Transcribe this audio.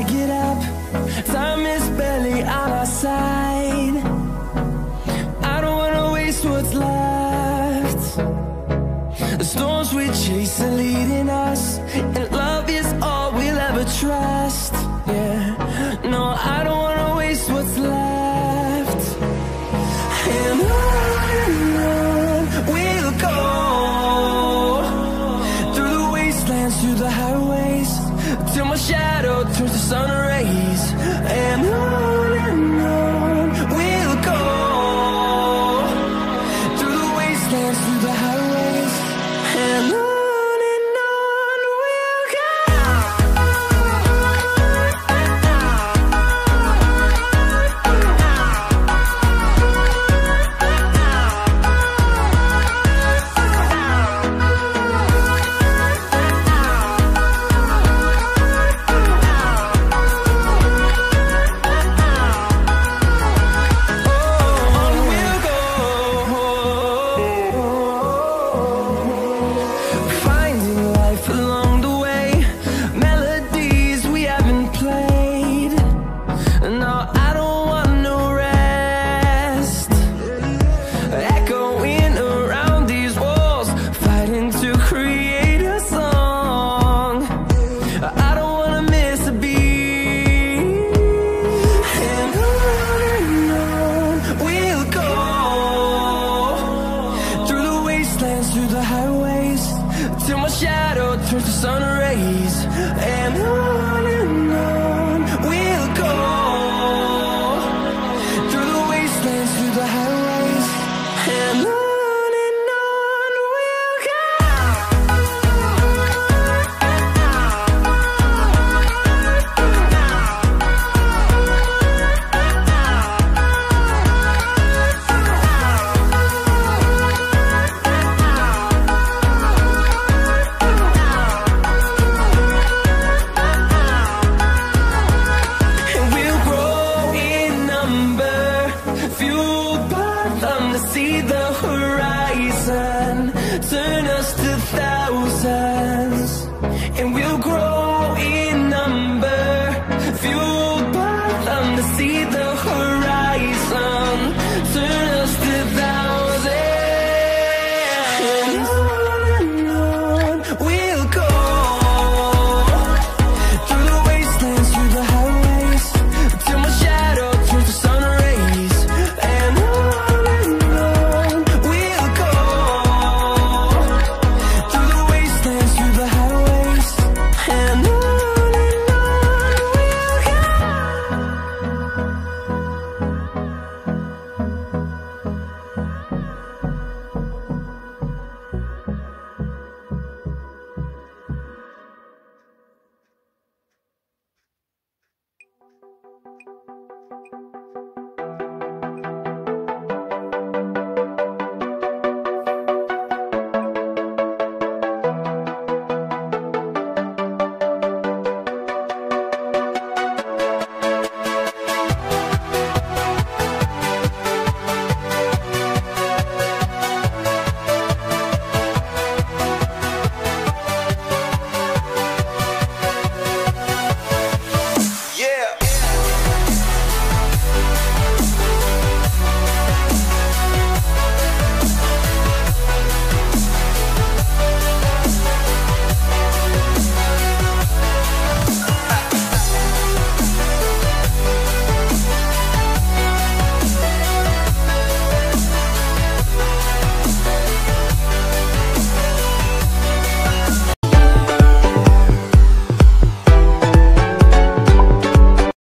get up, time is barely on our side. I don't wanna waste what's left. The storms we chase are leading us, and love is all we'll ever trust. Yeah, no, I don't wanna waste what's left. And on we'll go, through the wastelands, through the highways, till my shadow turns to sun rays. And on we'll go, through the wastelands, through the highways, and on we'll go. Through the highways, till my shadow turns to sun rays. And on we'll go, through the wastelands, through the highways, and on we'll go. Fueled by them to see the horizon, turn us to thousands, and we'll grow in number. Fueled by them to see the horizon, turn us to thousands, and on we'll go, through the wastelands, through the highways, till my shadow turns to sun rays.